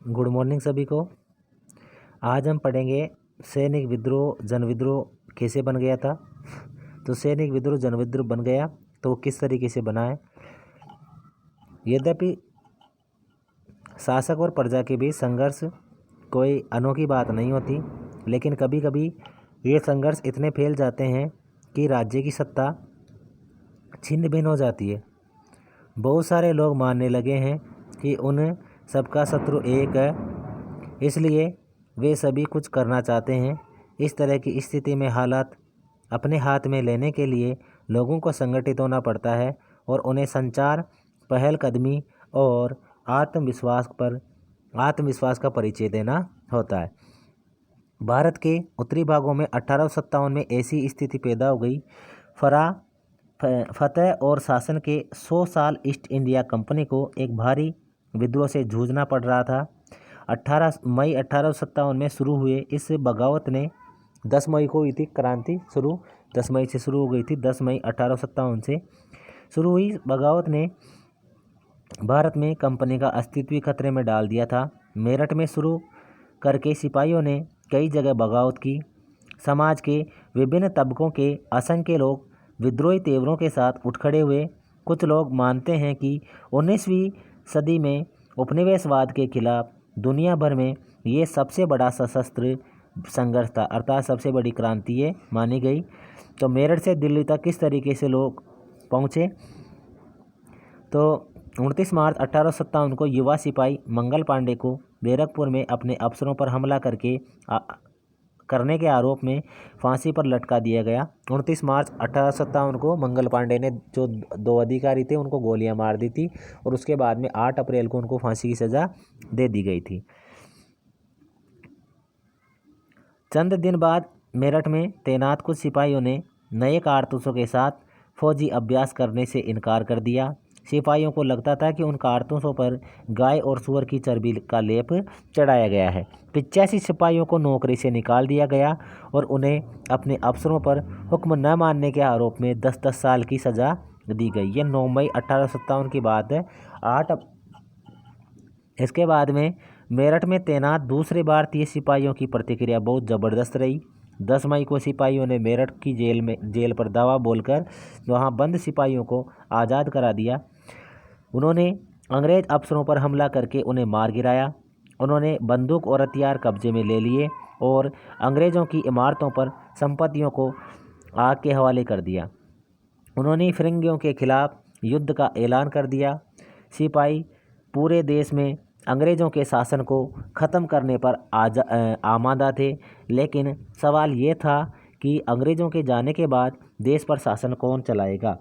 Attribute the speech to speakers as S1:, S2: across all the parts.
S1: Good morning सभी को। आज हम पढ़ेंगे सैनिक विद्रोह जन विद्रोह कैसे बन गया था। तो सैनिक विद्रोह जन विद्रोह बन गया तो वो किस तरीके से बना है। यद्यपि शासक और प्रजा के बीच संघर्ष कोई अनोखी बात नहीं होती, लेकिन कभी कभी ये संघर्ष इतने फैल जाते हैं कि राज्य की सत्ता छिन्न भिन्न हो जाती है। बहुत सारे लोग मानने लगे हैं कि उन सबका शत्रु एक है, इसलिए वे सभी कुछ करना चाहते हैं। इस तरह की स्थिति में हालात अपने हाथ में लेने के लिए लोगों को संगठित होना पड़ता है और उन्हें संचार, पहलकदमी और आत्मविश्वास का परिचय देना होता है। भारत के उत्तरी भागों में 1857 में ऐसी स्थिति पैदा हो गई। फतेह और शासन के 100 साल ईस्ट इंडिया कंपनी को एक भारी विद्रोह से जूझना पड़ रहा था। 18 मई 1857 में शुरू हुए इस बगावत ने 10 मई को हुई थी क्रांति शुरू। 10 मई से शुरू हो गई थी। 10 मई 1857 से शुरू हुई बगावत ने भारत में कंपनी का अस्तित्व ही खतरे में डाल दिया था। मेरठ में शुरू करके सिपाहियों ने कई जगह बगावत की। समाज के विभिन्न तबकों के असंख्य लोग विद्रोही तेवरों के साथ उठ खड़े हुए। कुछ लोग मानते हैं कि 19वीं सदी में उपनिवेशवाद के खिलाफ दुनिया भर में ये सबसे बड़ा सशस्त्र संघर्ष था, अर्थात सबसे बड़ी क्रांति ये मानी गई। तो मेरठ से दिल्ली तक किस तरीके से लोग पहुँचे। तो 29 मार्च 1857 को युवा सिपाही मंगल पांडे को बैरकपुर में अपने अफसरों पर हमला करने के आरोप में फांसी पर लटका दिया गया। 29 मार्च 1857 को मंगल पांडे ने जो 2 अधिकारी थे उनको गोलियां मार दी थी और उसके बाद में 8 अप्रैल को उनको फांसी की सज़ा दे दी गई थी। चंद दिन बाद मेरठ में तैनात कुछ सिपाहियों ने नए कारतूसों के साथ फौजी अभ्यास करने से इनकार कर दिया। सिपाहियों को लगता था कि उन कारतूसों पर गाय और सूअर की चर्बी का लेप चढ़ाया गया है। 85 सिपाहियों को नौकरी से निकाल दिया गया और उन्हें अपने अफसरों पर हुक्म न मानने के आरोप में 10-10 साल की सज़ा दी गई। ये 9 मई 1857 की बात है। इसके बाद में मेरठ में तैनात दूसरे भारतीय सिपाहियों की प्रतिक्रिया बहुत ज़बरदस्त रही। 10 मई को सिपाहियों ने मेरठ की जेल पर दावा बोलकर वहां बंद सिपाहियों को आज़ाद करा दिया। उन्होंने अंग्रेज अफसरों पर हमला करके उन्हें मार गिराया। उन्होंने बंदूक और हथियार कब्जे में ले लिए और अंग्रेज़ों की इमारतों पर संपत्तियों को आग के हवाले कर दिया। उन्होंने फिरंगियों के खिलाफ युद्ध का ऐलान कर दिया। सिपाही पूरे देश में अंग्रेज़ों के शासन को ख़त्म करने पर आमादा थे, लेकिन सवाल ये था कि अंग्रेज़ों के जाने के बाद देश पर शासन कौन चलाएगा।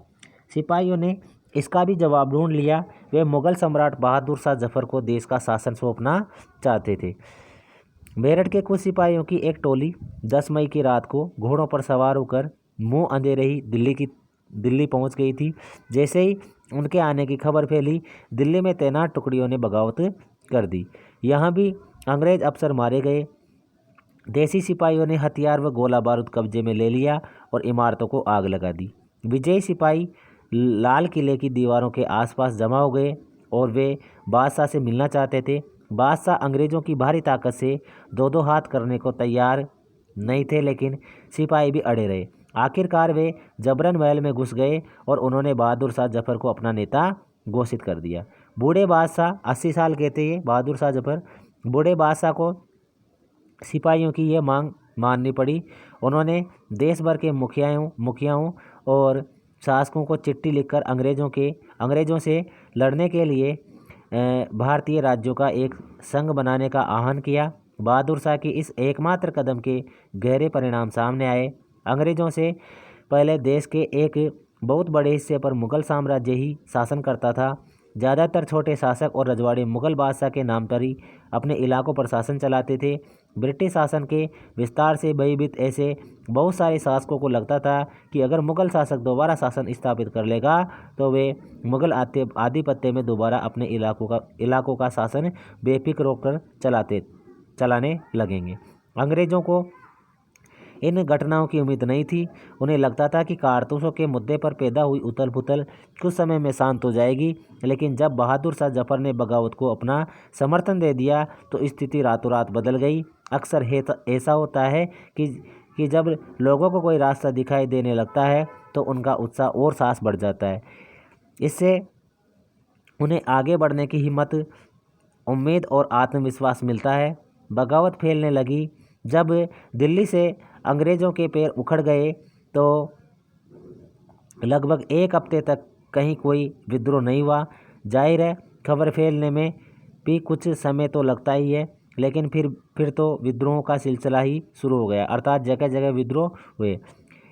S1: सिपाहियों ने इसका भी जवाब ढूंढ लिया। वे मुग़ल सम्राट बहादुर शाह जफ़र को देश का शासन सौंपना चाहते थे। मेरठ के कुछ सिपाहियों की एक टोली 10 मई की रात को घोड़ों पर सवार होकर मुँह अंधेरे ही दिल्ली पहुंच गई थी। जैसे ही उनके आने की खबर फैली, दिल्ली में तैनात टुकड़ियों ने बगावत कर दी। यहाँ भी अंग्रेज अफसर मारे गए। देसी सिपाहियों ने हथियार व गोला बारूद कब्जे में ले लिया और इमारतों को आग लगा दी। विजयी सिपाही लाल किले की दीवारों के आसपास जमा हो गए और वे बादशाह से मिलना चाहते थे। बादशाह अंग्रेज़ों की भारी ताकत से 2-2 हाथ करने को तैयार नहीं थे, लेकिन सिपाही भी अड़े रहे। आखिरकार वे जबरन महल में घुस गए और उन्होंने बहादुर शाह जफ़र को अपना नेता घोषित कर दिया। बूढ़े बादशाह 80 साल के थे ये बहादुर शाह जफ़र। बूढ़े बादशाह को सिपाहियों की ये मांग माननी पड़ी। उन्होंने देश भर के मुखियाओं और शासकों को चिट्ठी लिखकर अंग्रेज़ों से लड़ने के लिए भारतीय राज्यों का एक संघ बनाने का आह्वान किया। बहादुर शाह की इस एकमात्र कदम के गहरे परिणाम सामने आए। अंग्रेज़ों से पहले देश के एक बहुत बड़े हिस्से पर मुग़ल साम्राज्य ही शासन करता था। ज़्यादातर छोटे शासक और रजवाड़े मुग़ल बादशाह के नाम पर ही अपने इलाकों पर शासन चलाते थे। ब्रिटिश शासन के विस्तार से भयभीत ऐसे बहुत सारे शासकों को लगता था कि अगर मुग़ल शासक दोबारा शासन स्थापित कर लेगा तो वे मुग़ल आधिपत्य में दोबारा अपने इलाकों का शासन बेफिक्र होकर चलाने लगेंगे। अंग्रेज़ों को इन घटनाओं की उम्मीद नहीं थी। उन्हें लगता था कि कारतूसों के मुद्दे पर पैदा हुई उथल पुथल कुछ समय में शांत हो जाएगी, लेकिन जब बहादुर शाह जफर ने बगावत को अपना समर्थन दे दिया तो स्थिति रातों रात बदल गई। अक्सर ऐसा होता है कि जब लोगों को कोई रास्ता दिखाई देने लगता है तो उनका उत्साह और साहस बढ़ जाता है। इससे उन्हें आगे बढ़ने की हिम्मत, उम्मीद और आत्मविश्वास मिलता है। बगावत फैलने लगी। जब दिल्ली से अंग्रेज़ों के पैर उखड़ गए तो लगभग एक हफ्ते तक कहीं कोई विद्रोह नहीं हुआ। जाहिर है, खबर फैलने में भी कुछ समय तो लगता ही है, लेकिन फिर तो विद्रोहों का सिलसिला ही शुरू हो गया, अर्थात जगह जगह विद्रोह हुए।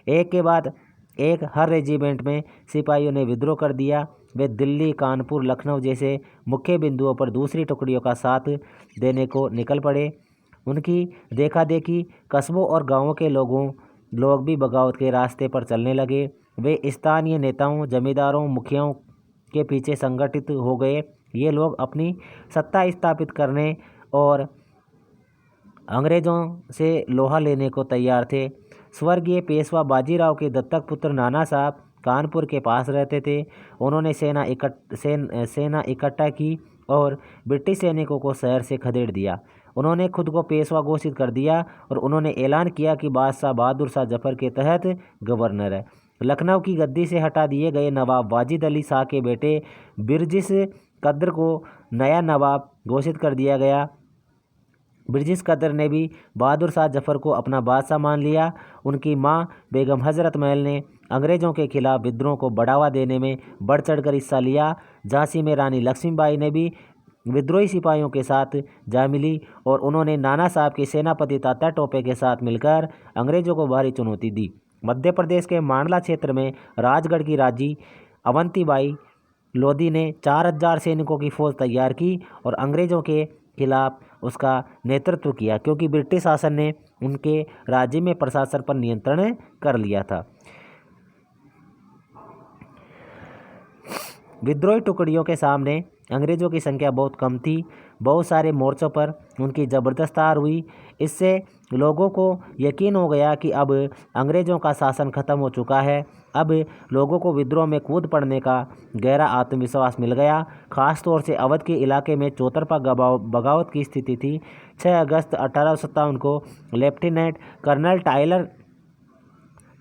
S1: एक के बाद एक हर रेजिमेंट में सिपाहियों ने विद्रोह कर दिया। वे दिल्ली, कानपुर, लखनऊ जैसे मुख्य बिंदुओं पर दूसरी टुकड़ियों का साथ देने को निकल पड़े। उनकी देखा देखी कस्बों और गांवों के लोग भी बगावत के रास्ते पर चलने लगे। वे स्थानीय नेताओं, जमींदारों, मुखियाओं के पीछे संगठित हो गए। ये लोग अपनी सत्ता स्थापित करने और अंग्रेज़ों से लोहा लेने को तैयार थे। स्वर्गीय पेशवा बाजीराव के दत्तक पुत्र नाना साहब कानपुर के पास रहते थे। उन्होंने सेना इकट्ठा की और ब्रिटिश सैनिकों को शहर से खदेड़ दिया। उन्होंने खुद को पेशवा घोषित कर दिया और उन्होंने ऐलान किया कि बादशाह बहादुर शाह जफर के तहत गवर्नर है। लखनऊ की गद्दी से हटा दिए गए नवाब वाजिद अली शाह के बेटे बिरजिस कद्र को नया नवाब घोषित कर दिया गया। बिरजिस कद्र ने भी बहादुर शाह जफर को अपना बादशाह मान लिया। उनकी मां बेगम हजरत महल ने अंग्रेज़ों के खिलाफ विद्रोह को बढ़ावा देने में बढ़ चढ़कर हिस्सा लिया। झांसी में रानी लक्ष्मीबाई ने भी विद्रोही सिपाहियों के साथ जा मिली और उन्होंने नाना साहब के सेनापति तात्या टोपे के साथ मिलकर अंग्रेज़ों को भारी चुनौती दी। मध्य प्रदेश के मांडला क्षेत्र में राजगढ़ की राजी अवंतीबाई लोधी ने 4000 सैनिकों की फौज तैयार की और अंग्रेज़ों के खिलाफ उसका नेतृत्व किया, क्योंकि ब्रिटिश शासन ने उनके राज्य में प्रशासन पर नियंत्रण कर लिया था। विद्रोही टुकड़ियों के सामने अंग्रेज़ों की संख्या बहुत कम थी। बहुत सारे मोर्चों पर उनकी ज़बरदस्त हार हुई। इससे लोगों को यकीन हो गया कि अब अंग्रेज़ों का शासन खत्म हो चुका है। अब लोगों को विद्रोह में कूद पड़ने का गहरा आत्मविश्वास मिल गया। ख़ास तौर से अवध के इलाके में चौतरफा बगावत की स्थिति थी। 6 अगस्त 1857 को लेफ्टिनेंट कर्नल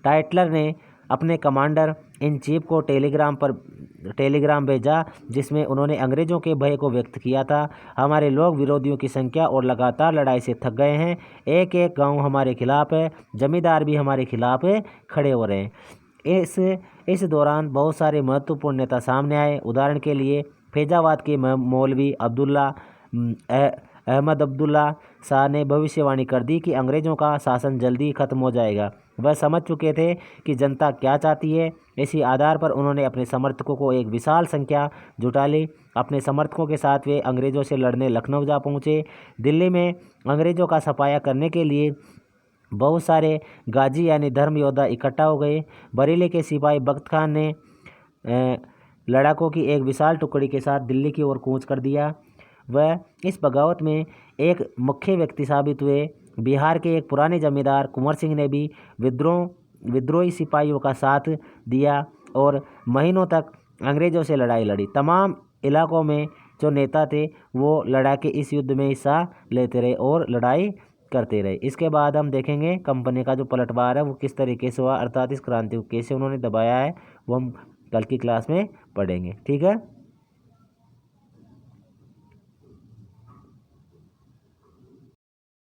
S1: टाइटलर ने अपने कमांडर इन चीफ को टेलीग्राम भेजा, जिसमें उन्होंने अंग्रेज़ों के भय को व्यक्त किया था। हमारे लोग विरोधियों की संख्या और लगातार लड़ाई से थक गए हैं। एक एक गांव हमारे खिलाफ है, जमींदार भी हमारे खिलाफ खड़े हो रहे हैं। इस दौरान बहुत सारे महत्वपूर्ण नेता सामने आए। उदाहरण के लिए फैजाबाद के मौलवी अहमद अब्दुल्ला शाह ने भविष्यवाणी कर दी कि अंग्रेज़ों का शासन जल्दी खत्म हो जाएगा। वह समझ चुके थे कि जनता क्या चाहती है। इसी आधार पर उन्होंने अपने समर्थकों को एक विशाल संख्या जुटा ली। अपने समर्थकों के साथ वे अंग्रेज़ों से लड़ने लखनऊ जा पहुँचे। दिल्ली में अंग्रेज़ों का सफाया करने के लिए बहुत सारे गाजी यानी धर्म योद्धा इकट्ठा हो गए। बरेली के सिपाही बख्त खान ने लड़ाकों की एक विशाल टुकड़ी के साथ दिल्ली की ओर कूच कर दिया। वह इस बगावत में एक मुख्य व्यक्ति साबित हुए। बिहार के एक पुराने जमींदार कुंवर सिंह ने भी विद्रोही सिपाहियों का साथ दिया और महीनों तक अंग्रेज़ों से लड़ाई लड़ी। तमाम इलाकों में जो नेता थे वो लड़ाके इस युद्ध में हिस्सा लेते रहे और लड़ाई करते रहे। इसके बाद हम देखेंगे कंपनी का जो पलटवार है वो किस तरीके से हुआ, अर्थात इस क्रांति को कैसे उन्होंने दबाया है, वो हम कल की क्लास में पढ़ेंगे। ठीक है।